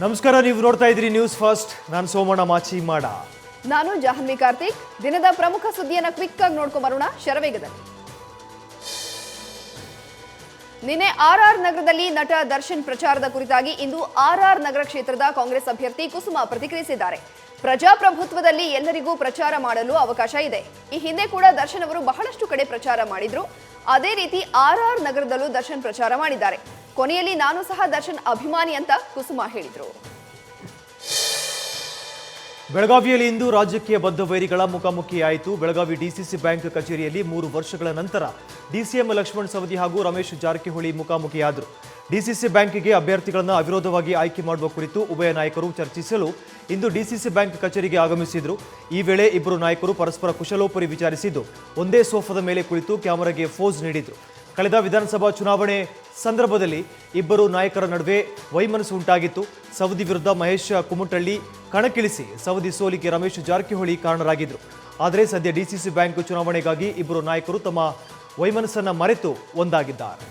ನಮಸ್ಕಾರ, ನೀವು ನೋಡ್ತಾ ಇದ್ದೀರಿ ನ್ಯೂಸ್ ಫಸ್ಟ್. ನಾನು ಸೋಮಣ್ಣ ಮಾಚಿಮಾಡ. ನಾನು ಜಾಹ್ನವಿ ಕಾರ್ತಿಕ್. ದಿನದ ಪ್ರಮುಖ ಸುದ್ದಿಯನ್ನು ಕ್ವಿಕ್ ಆಗಿ ನೋಡ್ಕೊಂಡು ಬರೋಣ ಶರವೇಗದಲ್ಲಿ. ನಿನ್ನೆ ಆರ್ಆರ್ ನಗರದಲ್ಲಿ ನಟ ದರ್ಶನ್ ಪ್ರಚಾರದ ಕುರಿತಾಗಿ ಇಂದು ಆರ್ಆರ್ ನಗರ ಕ್ಷೇತ್ರದ ಕಾಂಗ್ರೆಸ್ ಅಭ್ಯರ್ಥಿ ಕುಸುಮಾ ಪ್ರತಿಕ್ರಿಯಿಸಿದ್ದಾರೆ. ಪ್ರಜಾಪ್ರಭುತ್ವದಲ್ಲಿ ಎಲ್ಲರಿಗೂ ಪ್ರಚಾರ ಮಾಡಲು ಅವಕಾಶ ಇದೆ. ಈ ಹಿಂದೆ ಕೂಡ ದರ್ಶನ್ ಅವರು ಬಹಳಷ್ಟು ಕಡೆ ಪ್ರಚಾರ ಮಾಡಿದ್ರು. ಅದೇ ರೀತಿ ಆರ್ಆರ್ ನಗರದಲ್ಲೂ ದರ್ಶನ್ ಪ್ರಚಾರ ಮಾಡಿದ್ದಾರೆ. ಕೊನೆಯಲ್ಲಿ ನಾನು ಸಹ ದರ್ಶನ್ ಅಭಿಮಾನಿ ಅಂತ ಕುಸುಮಾ ಹೇಳಿದರು. ಬೆಳಗಾವಿಯಲ್ಲಿ ಇಂದು ರಾಜಕೀಯ ಬದ್ಧ ವೈರಿಗಳ ಮುಖಾಮುಖಿಯಾಯಿತು. ಬೆಳಗಾವಿ ಡಿಸಿಸಿ ಬ್ಯಾಂಕ್ ಕಚೇರಿಯಲ್ಲಿ 3 ವರ್ಷಗಳ ನಂತರ ಡಿಸಿಎಂ ಲಕ್ಷ್ಮಣ್ ಸವದಿ ಹಾಗೂ ರಮೇಶ್ ಜಾರಕಿಹೊಳಿ ಮುಖಾಮುಖಿಯಾದರು. ಡಿಸಿಸಿ ಬ್ಯಾಂಕ್ಗೆ ಅಭ್ಯರ್ಥಿಗಳನ್ನು ಅವಿರೋಧವಾಗಿ ಆಯ್ಕೆ ಮಾಡುವ ಕುರಿತು ಉಭಯ ನಾಯಕರು ಚರ್ಚಿಸಲು ಇಂದು ಡಿಸಿಸಿ ಬ್ಯಾಂಕ್ ಕಚೇರಿಗೆ ಆಗಮಿಸಿದರು. ಈ ವೇಳೆ ಇಬ್ಬರು ನಾಯಕರು ಪರಸ್ಪರ ಕುಶಲೋಪರಿ ವಿಚಾರಿಸಿದ್ದು ಒಂದೇ ಸೋಫಾದ ಮೇಲೆ ಕುಳಿತು ಕ್ಯಾಮೆರಾಗೆ ಫೋಸ್ ನೀಡಿದರು. ಕಳೆದ ವಿಧಾನಸಭಾ ಚುನಾವಣೆ ಸಂದರ್ಭದಲ್ಲಿ ಇಬ್ಬರು ನಾಯಕರ ನಡುವೆ ವೈಮನಸ್ಸು ಉಂಟಾಗಿತ್ತು. ಸವದಿ ವಿರುದ್ಧ ಮಹೇಶ್ ಕುಮಟಳ್ಳಿ ಕಣಕ್ಕಿಳಿಸಿ ಸವದಿ ಸೋಲಿಗೆ ರಮೇಶ್ ಜಾರಕಿಹೊಳಿ ಕಾರಣರಾಗಿದ್ದರು. ಆದರೆ ಸದ್ಯ ಡಿಸಿಸಿ ಬ್ಯಾಂಕ್ ಚುನಾವಣೆಗಾಗಿ ಇಬ್ಬರು ನಾಯಕರು ತಮ್ಮ ವೈಮನಸ್ಸನ್ನು ಮರೆತು ಒಂದಾಗಿದ್ದಾರೆ.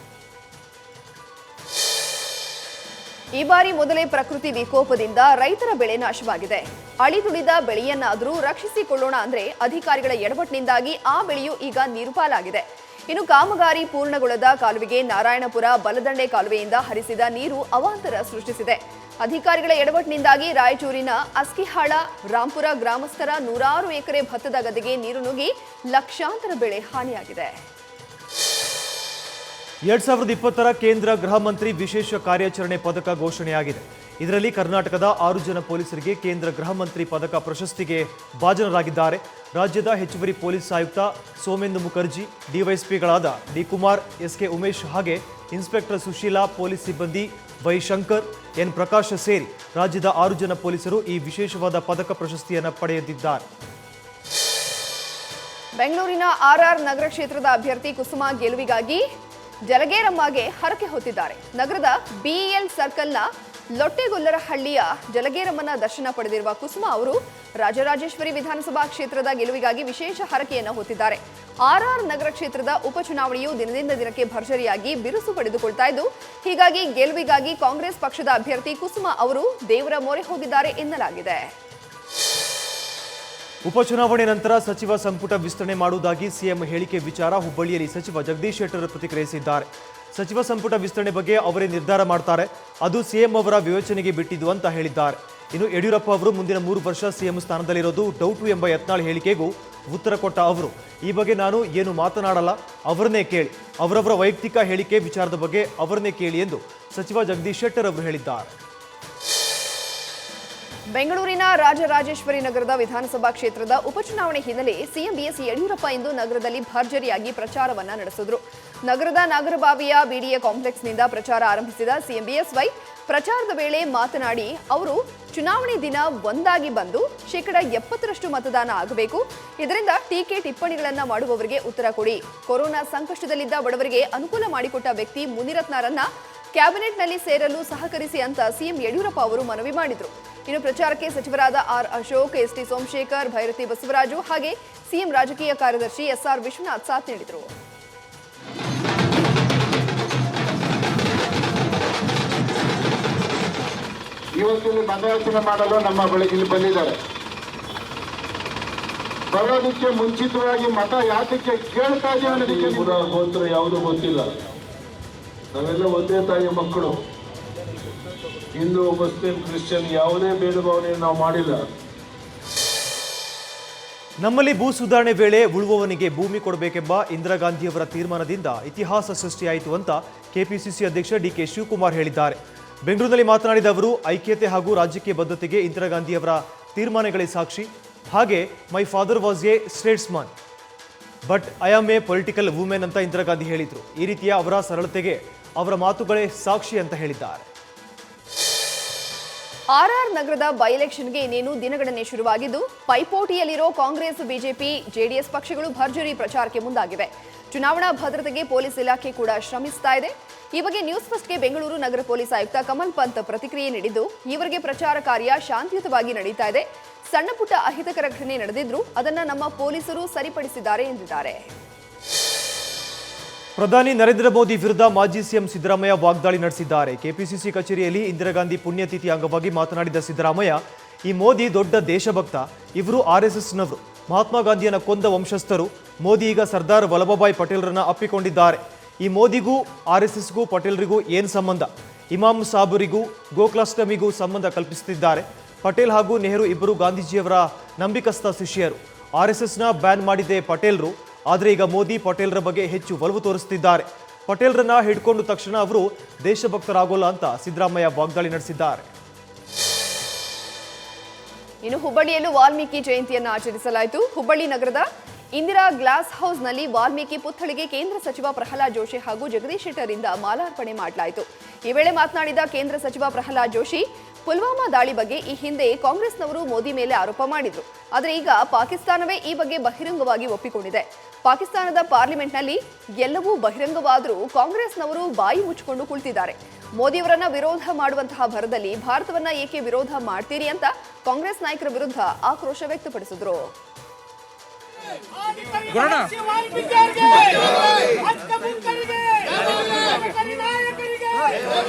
ಈ ಬಾರಿ ಮೊದಲೇ ಪ್ರಕೃತಿ ವಿಕೋಪದಿಂದ ರೈತರ ಬೆಳೆ ನಾಶವಾಗಿದೆ. ಅಳಿದುಳಿದ ಬೆಳೆಯನ್ನಾದರೂ ರಕ್ಷಿಸಿಕೊಳ್ಳೋಣ ಅಂದ್ರೆ ಅಧಿಕಾರಿಗಳ ಎಡವಟ್ಟಿನಿಂದಾಗಿ ಆ ಬೆಳೆಯು ಈಗ ನೀರುಪಾಲಾಗಿದೆ. ಇನ್ನು ಕಾಮಗಾರಿ ಪೂರ್ಣಗೊಳ್ಳದ ಕಾಲುವೆಗೆ ನಾರಾಯಣಪುರ ಬಲದಂಡೆ ಕಾಲುವೆಯಿಂದ ಹರಿಸಿದ ನೀರು ಅವಾಂತರ ಸೃಷ್ಟಿಸಿದೆ. ಅಧಿಕಾರಿಗಳ ಎಡವಟ್ಟಿನಿಂದಾಗಿ ರಾಯಚೂರಿನ ಅಸ್ಕಿಹಾಳ ರಾಂಪುರ ಗ್ರಾಮಸ್ಥರ 100 ಎಕರೆ ಭತ್ತದ ಗದ್ದೆಗೆ ನೀರು ನುಗ್ಗಿ ಲಕ್ಷಾಂತರ ಬೆಳೆ ಹಾನಿಯಾಗಿದೆ. 2020ರ ಕೇಂದ್ರ ಗೃಹ ಮಂತ್ರಿ ವಿಶೇಷ ಕಾರ್ಯಾಚರಣೆ ಪದಕ ಘೋಷಣೆಯಾಗಿದೆ. ಇದರಲ್ಲಿ ಕರ್ನಾಟಕದ 6 ಜನ ಪೊಲೀಸರಿಗೆ ಕೇಂದ್ರ ಗೃಹ ಮಂತ್ರಿ ಪದಕ ಪ್ರಶಸ್ತಿಗೆ ಭಾಜನರಾಗಿದ್ದಾರೆ. ರಾಜ್ಯದ ಹೆಚ್ಚುವರಿ ಪೊಲೀಸ್ ಆಯುಕ್ತ ಸೋಮೇಂದು ಮುಖರ್ಜಿ, ಡಿವೈಎಸ್ಪಿಗಳಾದ ಡಿ ಕುಮಾರ್, ಎಸ್ಕೆ ಉಮೇಶ್ ಹಾಗೆ ಇನ್ಸ್ಪೆಕ್ಟರ್ ಸುಶೀಲಾ, ಪೊಲೀಸ್ ಸಿಬ್ಬಂದಿ ವೈ ಶಂಕರ್, ಎನ್ ಪ್ರಕಾಶ್ ಸೇರಿ ರಾಜ್ಯದ 6 ಜನ ಪೊಲೀಸರು ಈ ವಿಶೇಷವಾದ ಪದಕ ಪ್ರಶಸ್ತಿಯನ್ನು ಪಡೆದಿದ್ದಾರೆ. ಬೆಂಗಳೂರಿನ ಆರ್ಆರ್ ನಗರ ಕ್ಷೇತ್ರದ ಅಭ್ಯರ್ಥಿ ಕುಸುಮಾ ಗೆಲುವಿಗಾಗಿ ಜಲಗೇರಮ್ಮಗೆ ಹರಕೆ ಹೊತ್ತಿದ್ದಾರೆ. ನಗರದ ಬಿಇಎಲ್ ಸರ್ಕಲ್ನ ಲೊಟ್ಟೆಗೊಲ್ಲರಹಳ್ಳಿಯ ಜಲಗೇರಮ್ಮನ ದರ್ಶನ ಪಡೆದಿರುವ ಕುಸುಮಾ ಅವರು ರಾಜರಾಜೇಶ್ವರಿ ವಿಧಾನಸಭಾ ಕ್ಷೇತ್ರದ ಗೆಲುವಿಗಾಗಿ ವಿಶೇಷ ಹರಕೆಯನ್ನು ಹೊತ್ತಿದ್ದಾರೆ. ಆರ್ಆರ್ ನಗರ ಕ್ಷೇತ್ರದ ಉಪಚುನಾವಣೆಯು ದಿನದಿಂದ ದಿನಕ್ಕೆ ಭರ್ಜರಿಯಾಗಿ ಬಿರುಸು ಪಡೆದುಕೊಳ್ತಾ ಇದ್ದು, ಹೀಗಾಗಿ ಗೆಲುವಿಗಾಗಿ ಕಾಂಗ್ರೆಸ್ ಪಕ್ಷದ ಅಭ್ಯರ್ಥಿ ಕುಸುಮಾ ಅವರು ದೇವರ ಮೊರೆ ಹೋಗಿದ್ದಾರೆ ಎನ್ನಲಾಗಿದೆ. ಉಪಚುನಾವಣೆ ನಂತರ ಸಚಿವ ಸಂಪುಟ ವಿಸ್ತರಣೆ ಮಾಡುವುದಾಗಿ ಸಿಎಂ ಹೇಳಿಕೆ ವಿಚಾರ ಹುಬ್ಬಳ್ಳಿಯಲ್ಲಿ ಸಚಿವ ಜಗದೀಶ್ ಶೆಟ್ಟರ್ ಪ್ರತಿಕ್ರಿಯಿಸಿದ್ದಾರೆ. ಸಚಿವ ಸಂಪುಟ ವಿಸ್ತರಣೆ ಬಗ್ಗೆ ಅವರೇ ನಿರ್ಧಾರ ಮಾಡ್ತಾರೆ, ಅದು ಸಿಎಂ ಅವರ ವಿವೇಚನೆಗೆ ಬಿಟ್ಟಿದ್ದು ಅಂತ ಹೇಳಿದ್ದಾರೆ. ಇನ್ನು ಯಡಿಯೂರಪ್ಪ ಅವರು ಮುಂದಿನ 3 ವರ್ಷ ಸಿಎಂ ಸ್ಥಾನದಲ್ಲಿರೋದು ಡೌಟು ಎಂಬ ಯತ್ನಾಳ್ ಹೇಳಿಕೆಗೂ ಉತ್ತರ ಕೊಟ್ಟ ಅವರು, ಈ ಬಗ್ಗೆ ನಾನು ಏನು ಮಾತನಾಡಲ್ಲ, ಅವರನ್ನೇ ಕೇಳಿ, ಅವರವರ ವೈಯಕ್ತಿಕ ಹೇಳಿಕೆ ವಿಚಾರದ ಬಗ್ಗೆ ಅವರನ್ನೇ ಕೇಳಿ ಎಂದು ಸಚಿವ ಜಗದೀಶ್ ಶೆಟ್ಟರ್ ಅವರು ಹೇಳಿದ್ದಾರೆ. ಬೆಂಗಳೂರಿನ ರಾಜರಾಜೇಶ್ವರಿ ನಗರದ ವಿಧಾನಸಭಾ ಕ್ಷೇತ್ರದ ಉಪಚುನಾವಣೆ ಹಿನ್ನೆಲೆ ಸಿಎಂ ಬಿಎಸ್ ಯಡಿಯೂರಪ್ಪ ಇಂದು ನಗರದಲ್ಲಿ ಭರ್ಜರಿಯಾಗಿ ಪ್ರಚಾರವನ್ನ ನಡೆಸಿದ್ರು. ನಗರದ ನಾಗರಬಾವಿಯ ಬಿಡಿಎ ಕಾಂಪ್ಲೆಕ್ಸ್ನಿಂದ ಪ್ರಚಾರ ಆರಂಭಿಸಿದ ಸಿಎಂ ಬಿಎಸ್ವೈ ಪ್ರಚಾರದ ವೇಳೆ ಮಾತನಾಡಿ, ಅವರು ಚುನಾವಣೆ ದಿನ ಒಂದಾಗಿ ಬಂದು 70% ಮತದಾನ ಆಗಬೇಕು. ಇದರಿಂದ ಟೀಕೆ ಟಿಪ್ಪಣಿಗಳನ್ನ ಮಾಡುವವರಿಗೆ ಉತ್ತರ ಕೊಡಿ. ಕೊರೋನಾ ಸಂಕಷ್ಟದಲ್ಲಿದ್ದ ಬಡವರಿಗೆ ಅನುಕೂಲ ಮಾಡಿಕೊಟ್ಟ ವ್ಯಕ್ತಿ ಮುನಿರತ್ನರನ್ನ ಕ್ಯಾಬಿನೆಟ್ನಲ್ಲಿ ಸೇರಲು ಸಹಕರಿಸಿ ಅಂತ ಸಿಎಂ ಯಡಿಯೂರಪ್ಪ ಅವರು ಮನವಿ ಮಾಡಿದರು. ಇನ್ನು ಪ್ರಚಾರಕ್ಕೆ ಸಚಿವರಾದ ಆರ್ ಅಶೋಕ್, ಎಸ್ಟಿ ಸೋಮಶೇಖರ್, ಭೈರತಿ ಬಸವರಾಜು ಹಾಗೆ ಸಿಎಂ ರಾಜಕೀಯ ಕಾರ್ಯದರ್ಶಿ ಎಸ್ಆರ್ ವಿಶ್ವನಾಥ್ ಸಾಥ್ ನೀಡಿದರು. ಇವತ್ತಿಲ್ಲಿ ಮತಯಾಚನೆ ಮಾಡಲು ನಮ್ಮ ಬಳಿಗೆ ಬಂದಿದ್ದಾರೆ. ಬರೋದಕ್ಕೆ ಮುಂಚಿತವಾಗಿ ಮತ ಯಾತಕ್ಕೆ ಕೇಳ್ತಾ ಇದೀವಿ ಅನ್ನೋದಕ್ಕೆ ಗೋತ್ರ ಯಾವುದು ಗೊತ್ತಿಲ್ಲ. ನಾವೆಲ್ಲ ಒಂದೇ ತಾಯಿಯ ಮಕ್ಕಳು. ಹಿಂದೂ, ಮುಸ್ಲಿಂ, ಕ್ರಿಶ್ಚಿಯನ್ ಯಾವುದೇ ಭೇದ ಭಾವನೆಯನ್ನು ನಾವು ಮಾಡಿಲ್ಲ. ನಮ್ಮಲ್ಲಿ ಭೂ ಸುಧಾರಣೆ ವೇಳೆ ಉಳುವವನಿಗೆ ಭೂಮಿ ಕೊಡಬೇಕೆಂಬ ಇಂದಿರಾ ಗಾಂಧಿಯವರ ತೀರ್ಮಾನದಿಂದ ಇತಿಹಾಸ ಸೃಷ್ಟಿಯಾಯಿತು ಅಂತ ಕೆಪಿಸಿಸಿ ಅಧ್ಯಕ್ಷ ಡಿಕೆ ಶಿವಕುಮಾರ್ ಹೇಳಿದ್ದಾರೆ. ಬೆಂಗಳೂರಿನಲ್ಲಿ ಮಾತನಾಡಿದ ಅವರು, ಐಕ್ಯತೆ ಹಾಗೂ ರಾಜಕೀಯ ಬದ್ಧತೆಗೆ ಇಂದಿರಾ ಗಾಂಧಿಯವರ ತೀರ್ಮಾನಗಳೇ ಸಾಕ್ಷಿ. ಹಾಗೆ my father was A statesman but I am A political women ಅಂತ ಇಂದಿರಾ ಗಾಂಧಿ ಹೇಳಿದರು. ಈ ರೀತಿಯ ಅವರ ಸರಳತೆಗೆ ಅವರ ಮಾತುಗಳೇ ಸಾಕ್ಷಿ ಅಂತ ಹೇಳಿದ್ದಾರೆ. ಆರ್ಆರ್ ನಗರದ ಬೈ ಎಲೆಕ್ಷನ್ಗೆ ಇನ್ನೇನು ದಿನಗಣನೆ ಶುರುವಾಗಿದ್ದು, ಪೈಪೋಟಿಯಲ್ಲಿರೋ ಕಾಂಗ್ರೆಸ್, ಬಿಜೆಪಿ, ಜೆಡಿಎಸ್ ಪಕ್ಷಗಳು ಭರ್ಜರಿ ಪ್ರಚಾರಕ್ಕೆ ಮುಂದಾಗಿವೆ. ಚುನಾವಣಾ ಭದ್ರತೆಗೆ ಪೊಲೀಸ್ ಇಲಾಖೆ ಕೂಡ ಶ್ರಮಿಸ್ತಾ ಇದೆ. ಈ ಬಗ್ಗೆ ನ್ಯೂಸ್ ಫಸ್ಟ್ಗೆ ಬೆಂಗಳೂರು ನಗರ ಪೊಲೀಸ್ ಆಯುಕ್ತ ಕಮಲ್ ಪಂತ್ ಪ್ರತಿಕ್ರಿಯೆ ನೀಡಿದ್ದು, ಈವರೆಗೆ ಪ್ರಚಾರ ಕಾರ್ಯ ಶಾಂತಿಯುತವಾಗಿ ನಡೀತಾ ಇದೆ. ಸಣ್ಣ ಪುಟ್ಟ ಅಹಿತಕರ ಘಟನೆ ನಡೆದಿದ್ರು ಅದನ್ನ ನಮ್ಮ ಪೊಲೀಸರು ಸರಿಪಡಿಸಿದ್ದಾರೆ ಎಂದಿದ್ದಾರೆ. ಪ್ರಧಾನಿ ನರೇಂದ್ರ ಮೋದಿ ವಿರುದ್ಧ ಮಾಜಿ ಸಿಎಂ ಸಿದ್ದರಾಮಯ್ಯ ವಾಗ್ದಾಳಿ ನಡೆಸಿದ್ದಾರೆ. ಕೆಪಿಸಿಸಿ ಕಚೇರಿಯಲ್ಲಿ ಇಂದಿರಾ ಗಾಂಧಿ ಪುಣ್ಯತಿಥಿ ಅಂಗವಾಗಿ ಮಾತನಾಡಿದ ಸಿದ್ದರಾಮಯ್ಯ, ಈ ಮೋದಿ ದೊಡ್ಡ ದೇಶಭಕ್ತ, ಇವರು ಆರ್ಎಸ್ಎಸ್ನವರು, ಮಹಾತ್ಮ ಗಾಂಧಿಯನ್ನ ಕೊಂದ ವಂಶಸ್ಥರು. ಮೋದಿ ಈಗ ಸರ್ದಾರ್ ವಲ್ಲಭಭಾಯ್ ಪಟೇಲ್ರನ್ನ ಅಪ್ಪಿಕೊಂಡಿದ್ದಾರೆ. ಈ ಮೋದಿಗೂ ಆರ್ಎಸ್ಎಸ್ಗೂ ಪಟೇಲ್ರಿಗೂ ಏನು ಸಂಬಂಧ? ಇಮಾಮ್ ಸಾಬರಿಗೂ ಗೋಕುಲಾಷ್ಟಮಿಗೂ ಸಂಬಂಧ ಕಲ್ಪಿಸುತ್ತಿದ್ದಾರೆ. ಪಟೇಲ್ ಹಾಗೂ ನೆಹರು ಇಬ್ಬರು ಗಾಂಧೀಜಿಯವರ ನಂಬಿಕಸ್ಥ ಶಿಷ್ಯರು. ಆರ್ಎಸ್ಎಸ್ನ ಬ್ಯಾನ್ ಮಾಡಿದ್ದೇ ಪಟೇಲ್ರು. ಆದರೆ ಈಗ ಮೋದಿ ಪಟೇಲ್ರ ಬಗ್ಗೆ ಹೆಚ್ಚು ಒಲವು ತೋರಿಸುತ್ತಿದ್ದಾರೆ. ಪಟೇಲ್ರನ್ನ ಹಿಡ್ಕೊಂಡು ತಕ್ಷಣ ಅವರು ದೇಶಭಕ್ತರಾಗೋಲ್ಲ ಅಂತ ಸಿದ್ದರಾಮಯ್ಯ ವಾಗ್ದಾಳಿ ನಡೆಸಿದ್ದಾರೆ. ಇನ್ನು ಹುಬ್ಬಳ್ಳಿಯಲ್ಲೂ ವಾಲ್ಮೀಕಿ ಜಯಂತಿಯನ್ನು ಆಚರಿಸಲಾಯಿತು. ಹುಬ್ಬಳ್ಳಿ ನಗರದ ಇಂದಿರಾ ಗ್ಲಾಸ್ ಹೌಸ್ನಲ್ಲಿ ವಾಲ್ಮೀಕಿ ಪುತ್ಥಳಿಗೆ ಕೇಂದ್ರ ಸಚಿವ ಪ್ರಹ್ಲಾದ್ ಜೋಶಿ ಹಾಗೂ ಜಗದೀಶ್ ಶೆಟ್ಟರಿಂದ ಮಾಲಾರ್ಪಣೆ ಮಾಡಲಾಯಿತು. ಈ ವೇಳೆ ಮಾತನಾಡಿದ ಕೇಂದ್ರ ಸಚಿವ ಪ್ರಹ್ಲಾದ್ ಜೋಶಿ, ಪುಲ್ವಾಮಾ ದಾಳಿ ಬಗ್ಗೆ ಈ ಹಿಂದೆ ಕಾಂಗ್ರೆಸ್ನವರು ಮೋದಿ ಮೇಲೆ ಆರೋಪ ಮಾಡಿದ್ರು. ಆದರೆ ಈಗ ಪಾಕಿಸ್ತಾನವೇ ಈ ಬಗ್ಗೆ ಬಹಿರಂಗವಾಗಿ ಒಪ್ಪಿಕೊಂಡಿದೆ. ಪಾಕಿಸ್ತಾನದ ಪಾರ್ಲಿಮೆಂಟ್ನಲ್ಲಿ ಎಲ್ಲವೂ ಬಹಿರಂಗವಾದರೂ ಕಾಂಗ್ರೆಸ್ನವರು ಬಾಯಿ ಮುಚ್ಚಿಕೊಂಡು ಕುಳಿತಿದ್ದಾರೆ. ಮೋದಿಯವರನ್ನ ವಿರೋಧ ಮಾಡುವಂತಹ ಭರದಲ್ಲಿ ಭಾರತವನ್ನ ಏಕೆ ವಿರೋಧ ಮಾಡ್ತೀರಿ ಅಂತ ಕಾಂಗ್ರೆಸ್ ನಾಯಕರ ವಿರುದ್ಧ ಆಕ್ರೋಶ ವ್ಯಕ್ತಪಡಿಸಿದ್ರು.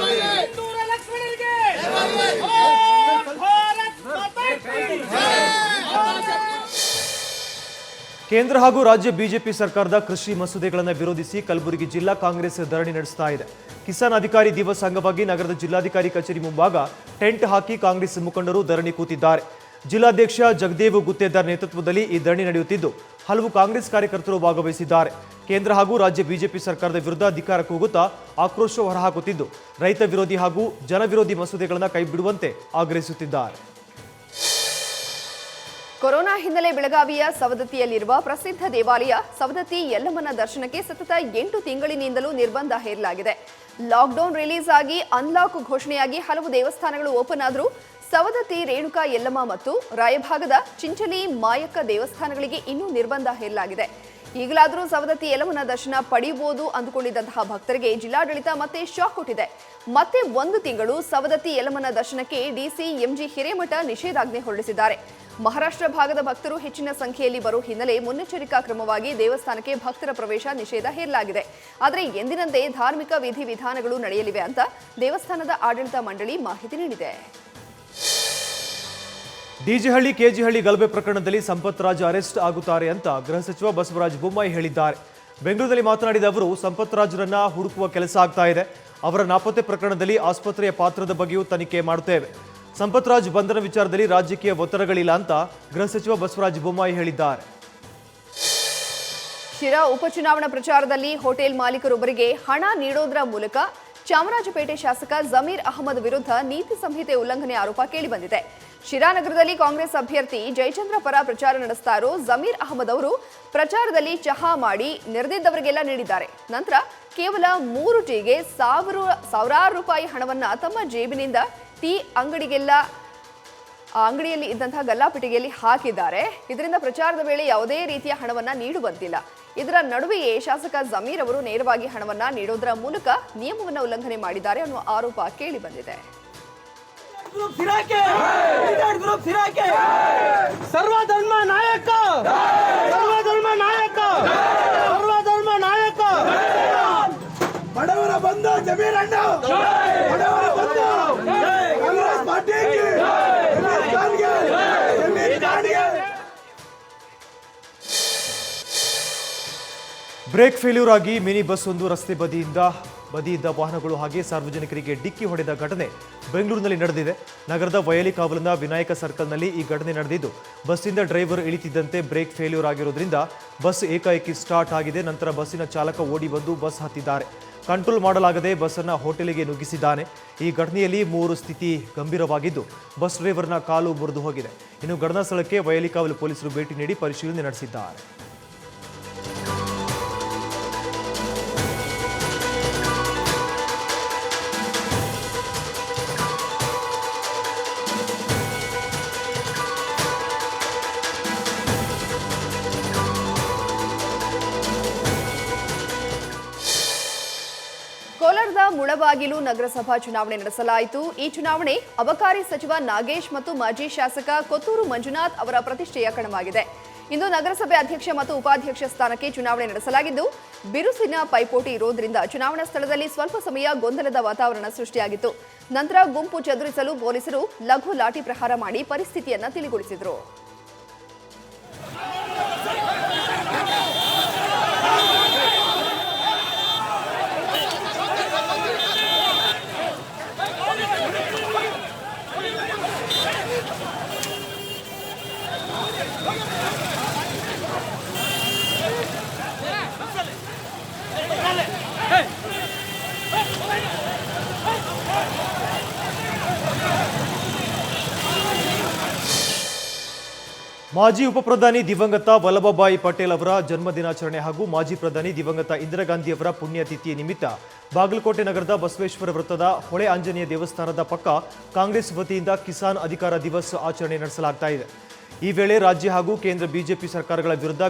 ಕೇಂದ್ರ ಹಾಗೂ ರಾಜ್ಯ ಬಿಜೆಪಿ ಸರ್ಕಾರದ ಕೃಷಿ ಮಸೂದೆಗಳನ್ನು ವಿರೋಧಿಸಿ ಕಲಬುರಗಿ ಜಿಲ್ಲಾ ಕಾಂಗ್ರೆಸ್ ಧರಣಿ ನಡೆಸ್ತಾ ಇದೆ. ಕಿಸಾನ್ ಅಧಿಕಾರಿ ದಿವಸ್ ಅಂಗವಾಗಿ ನಗರದ ಜಿಲ್ಲಾಧಿಕಾರಿ ಕಚೇರಿ ಮುಂಭಾಗ ಟೆಂಟ್ ಹಾಕಿ ಕಾಂಗ್ರೆಸ್ ಮುಖಂಡರು ಧರಣಿ ಕೂತಿದ್ದಾರೆ. ಜಿಲ್ಲಾಧ್ಯಕ್ಷ ಜಗದೇವ್ ಗುತ್ತೇದಾರ್ ನೇತೃತ್ವದಲ್ಲಿ ಈ ಧರಣಿ ನಡೆಯುತ್ತಿದ್ದು ಹಲವು ಕಾಂಗ್ರೆಸ್ ಕಾರ್ಯಕರ್ತರು ಭಾಗವಹಿಸಿದ್ದಾರೆ. ಕೇಂದ್ರ ಹಾಗೂ ರಾಜ್ಯ ಬಿಜೆಪಿ ಸರ್ಕಾರದ ವಿರುದ್ಧ ಧಿಕ್ಕಾರ ಕೂಗುತ್ತಾ ಆಕ್ರೋಶ ಹೊರಹಾಕುತ್ತಿದ್ದು ರೈತ ವಿರೋಧಿ ಹಾಗೂ ಜನವಿರೋಧಿ ಮಸೂದೆಗಳನ್ನು ಕೈಬಿಡುವಂತೆ ಆಗ್ರಹಿಸುತ್ತಿದ್ದಾರೆ. ಕೊರೋನಾ ಹಿನ್ನೆಲೆ ಬೆಳಗಾವಿಯ ಸವದತ್ತಿಯಲ್ಲಿರುವ ಪ್ರಸಿದ್ಧ ದೇವಾಲಯ ಸವದತ್ತಿ ಯಲ್ಲಮ್ಮನ ದರ್ಶನಕ್ಕೆ ಸತತ 8 ತಿಂಗಳಿನಿಂದಲೂ ನಿರ್ಬಂಧ ಹೇರಲಾಗಿದೆ. ಲಾಕ್ಡೌನ್ ರಿಲೀಸ್ ಆಗಿ ಅನ್ಲಾಕ್ ಘೋಷಣೆಯಾಗಿ ಹಲವು ದೇವಸ್ಥಾನಗಳು ಓಪನ್ ಆದರೂ ಸವದತ್ತಿ ರೇಣುಕಾ ಯಲ್ಲಮ್ಮ ಮತ್ತು ರಾಯಭಾಗದ ಚಿಂಚಲಿ ಮಾಯಕ್ಕ ದೇವಸ್ಥಾನಗಳಿಗೆ ಇನ್ನೂ ನಿರ್ಬಂಧ ಹೇರಲಾಗಿದೆ. ಈಗಲಾದರೂ ಸವದತ್ತಿ ಯಲ್ಲಮ್ಮನ ದರ್ಶನ ಪಡೆಯಬಹುದು ಅಂದುಕೊಂಡಿದ್ದಂತಹ ಭಕ್ತರಿಗೆ ಜಿಲ್ಲಾಡಳಿತ ಮತ್ತೆ ಶಾಕ್ ಕೊಟ್ಟಿದೆ. ಮತ್ತೆ 1 ತಿಂಗಳು ಸವದತ್ತಿ ಯಲ್ಲಮ್ಮನ ದರ್ಶನಕ್ಕೆ ಡಿಸಿ ಎಂಜಿ ಹಿರೇಮಠ ನಿಷೇಧಾಜ್ಞೆ ಹೊರಡಿಸಿದ್ದಾರೆ. ಮಹಾರಾಷ್ಟ್ರ ಭಾಗದ ಭಕ್ತರು ಹೆಚ್ಚಿನ ಸಂಖ್ಯೆಯಲ್ಲಿ ಬರುವ ಹಿನ್ನೆಲೆ ಮುನ್ನೆಚ್ಚರಿಕಾ ಕ್ರಮವಾಗಿ ದೇವಸ್ಥಾನಕ್ಕೆ ಭಕ್ತರ ಪ್ರವೇಶ ನಿಷೇಧ ಹೇರಲಾಗಿದೆ. ಆದರೆ ಎಂದಿನಂತೆ ಧಾರ್ಮಿಕ ವಿಧಿವಿಧಾನಗಳು ನಡೆಯಲಿವೆ ಅಂತ ದೇವಸ್ಥಾನದ ಆಡಳಿತ ಮಂಡಳಿ ಮಾಹಿತಿ ನೀಡಿದೆ. ಡಿಜೆಹಳ್ಳಿ ಕೆಜಿಹಳ್ಳಿ ಗಲಭೆ ಪ್ರಕರಣದಲ್ಲಿ ಸಂಪತ್ ರಾಜ್ ಅರೆಸ್ಟ್ ಆಗುತ್ತಾರೆ ಅಂತ ಗೃಹ ಸಚಿವ ಬಸವರಾಜ ಬೊಮ್ಮಾಯಿ ಹೇಳಿದ್ದಾರೆ. ಬೆಂಗಳೂರಿನಲ್ಲಿ ಮಾತನಾಡಿದ ಅವರು, ಸಂಪತ್ ರಾಜ್ರನ್ನ ಹುಡುಕುವ ಕೆಲಸ ಆಗ್ತಾ ಇದೆ. ಅವರ ನಾಪತ್ತೆ ಪ್ರಕರಣದಲ್ಲಿ ಆಸ್ಪತ್ರೆಯ ಪಾತ್ರದ ಬಗ್ಗೆಯೂ ತನಿಖೆ ಮಾಡುತ್ತೇವೆ. ಸಂಪತ್ ರಾಜ್ ಬಂಧನ ವಿಚಾರದಲ್ಲಿ ರಾಜಕೀಯ ಒತ್ತಡಗಳಿಲ್ಲ ಅಂತ ಗೃಹ ಸಚಿವ ಬಸವರಾಜ ಬೊಮ್ಮಾಯಿ ಹೇಳಿದ್ದಾರೆ. ಶಿರಾ ಉಪಚುನಾವಣಾ ಪ್ರಚಾರದಲ್ಲಿ ಹೋಟೆಲ್ ಮಾಲೀಕರೊಬ್ಬರಿಗೆ ಹಣ ನೀಡೋದರ ಮೂಲಕ ಚಾಮರಾಜಪೇಟೆ ಶಾಸಕ ಜಮೀರ್ ಅಹಮದ್ ವಿರುದ್ಧ ನೀತಿ ಸಂಹಿತೆ ಉಲ್ಲಂಘನೆ ಆರೋಪ ಕೇಳಿಬಂದಿದೆ. ಶಿರಾ ನಗರದಲ್ಲಿ ಕಾಂಗ್ರೆಸ್ ಅಭ್ಯರ್ಥಿ ಜಯಚಂದ್ರ ಪರ ಪ್ರಚಾರ ನಡೆಸ್ತಾ ಇರೋ ಜಮೀರ್ ಅಹಮದ್ ಅವರು ಪ್ರಚಾರದಲ್ಲಿ ಚಹಾ ಮಾಡಿ ನೆರೆದಿದ್ದವರಿಗೆಲ್ಲ ನೀಡಿದ್ದಾರೆ. ನಂತರ ಕೇವಲ 3 ಟೀಗೆ ಸಾವಿರಾರು ರೂಪಾಯಿ ಹಣವನ್ನ ತಮ್ಮ ಜೇಬಿನಿಂದ ಟೀ ಅಂಗಡಿಯಲ್ಲಿ ಇದ್ದಂತಹ ಗಲ್ಲಾಪೆಟ್ಟಿಗೆಯಲ್ಲಿ ಹಾಕಿದ್ದಾರೆ. ಇದರಿಂದ ಪ್ರಚಾರದ ವೇಳೆ ಯಾವುದೇ ರೀತಿಯ ಹಣವನ್ನ ನೀಡುವಂತಿಲ್ಲ. ಇದರ ನಡುವೆಯೇ ಶಾಸಕ ಜಮೀರ್ ಅವರು ನೇರವಾಗಿ ಹಣವನ್ನ ನೀಡೋದರ ಮೂಲಕ ನಿಯಮವನ್ನು ಉಲ್ಲಂಘನೆ ಮಾಡಿದ್ದಾರೆ ಅನ್ನುವ ಆರೋಪ ಕೇಳಿ ಬಂದಿದೆ. ಸರ್ವಧರ್ಮ ನಾಯಕ ಬಡವರ ಬಂಧು ಜಮೀರ್ ಅಣ್ಣ, ಬಡವರ ಬಂಧು ಕಾಂಗ್ರೆಸ್ ಪಾರ್ಟಿಗೆ ಬ್ರೇಕ್ ಫೇಲ್ಯೂರ್ ಆಗಿ ಮಿನಿ ಬಸ್ ಒಂದು ರಸ್ತೆ ಬದಿಯಿದ್ದ ವಾಹನಗಳು ಹಾಗೆ ಸಾರ್ವಜನಿಕರಿಗೆ ಡಿಕ್ಕಿ ಹೊಡೆದ ಘಟನೆ ಬೆಂಗಳೂರಿನಲ್ಲಿ ನಡೆದಿದೆ. ನಗರದ ವಯಲಿ ಕಾವಲಿನ ವಿನಾಯಕ ಸರ್ಕಲ್ನಲ್ಲಿ ಈ ಘಟನೆ ನಡೆದಿದ್ದು ಬಸ್ಸಿಂದ ಡ್ರೈವರ್ ಇಳಿತಿದ್ದಂತೆ ಬ್ರೇಕ್ ಫೇಲ್ಯೂರ್ ಆಗಿರೋದ್ರಿಂದ ಬಸ್ ಏಕಾಏಕಿ ಸ್ಟಾರ್ಟ್ ಆಗಿದೆ. ನಂತರ ಬಸ್ಸಿನ ಚಾಲಕ ಓಡಿ ಬಂದು ಬಸ್ ಹತ್ತಿದ್ದಾರೆ. ಕಂಟ್ರೋಲ್ ಮಾಡಲಾಗದೆ ಬಸ್ಸನ್ನು ಹೋಟೆಲಿಗೆ ನುಗ್ಗಿಸಿದ್ದಾನೆ. ಈ ಘಟನೆಯಲ್ಲಿ 3 ಸ್ಥಿತಿ ಗಂಭೀರವಾಗಿದ್ದು ಬಸ್ ಡ್ರೈವರ್ನ ಕಾಲು ಮುರಿದು ಹೋಗಿದೆ. ಇನ್ನು ಘಟನಾ ಸ್ಥಳಕ್ಕೆ ವಯಲಿ ಕಾವಲು ಪೊಲೀಸರು ಭೇಟಿ ನೀಡಿ ಪರಿಶೀಲನೆ ನಡೆಸಿದ್ದಾರೆ. ಕೋಲಾರದ ಮುಳಬಾಗಿಲು ನಗರಸಭಾ ಚುನಾವಣೆ ನಡೆಸಲಾಯಿತು. ಈ ಚುನಾವಣೆ ಅಬಕಾರಿ ಸಚಿವ ನಾಗೇಶ್ ಮತ್ತು ಮಾಜಿ ಶಾಸಕ ಕೊತ್ತೂರು ಮಂಜುನಾಥ್ ಅವರ ಪ್ರತಿಷ್ಠೆಯ ಕಣವಾಗಿದೆ. ಇಂದು ನಗರಸಭೆ ಅಧ್ಯಕ್ಷ ಮತ್ತು ಉಪಾಧ್ಯಕ್ಷ ಸ್ಥಾನಕ್ಕೆ ಚುನಾವಣೆ ನಡೆಸಲಾಗಿದ್ದು ಬಿರುಸಿನ ಪೈಪೋಟಿ ಇರೋದ್ರಿಂದ ಚುನಾವಣಾ ಸ್ಥಳದಲ್ಲಿ ಸ್ವಲ್ಪ ಸಮಯ ಗೊಂದಲದ ವಾತಾವರಣ ಸೃಷ್ಟಿಯಾಗಿತ್ತು. ನಂತರ ಗುಂಪು ಚದುರಿಸಲು ಪೊಲೀಸರು ಲಘು ಲಾಠಿ ಪ್ರಹಾರ ಮಾಡಿ ಪರಿಸ್ಥಿತಿಯನ್ನ ತಿಳಿಗೊಳಿಸಿದರು. ಮಾಜಿ ಉಪಪ್ರಧಾನಿ ದಿವಂಗತ ವಲ್ಲಭಭಾಯಿ ಪಟೇಲ್ ಅವರ ಜನ್ಮದಿನಾಚರಣೆ ಹಾಗೂ ಮಾಜಿ ಪ್ರಧಾನಿ ದಿವಂಗತ ಇಂದಿರಾ ಗಾಂಧಿ ಅವರ ಪುಣ್ಯತಿಥಿ ನಿಮಿತ್ತ ಬಾಗಲಕೋಟೆ ನಗರದ ಬಸವೇಶ್ವರ ವೃತ್ತದ ಹೊಳೆ ಆಂಜನೇಯ ದೇವಸ್ಥಾನದ ಪಕ್ಕ ಕಾಂಗ್ರೆಸ್ ವತಿಯಿಂದ ಕಿಸಾನ್ ಅಧಿಕಾರ ದಿವಸ್ ಆಚರಣೆ ನಡೆಸಲಾಗ್ತಾ ಇದೆ. ಈ ವೇಳೆ ರಾಜ್ಯ ಹಾಗೂ ಕೇಂದ್ರ ಬಿಜೆಪಿ ಸರ್ಕಾರಗಳ ವಿರುದ್ಧ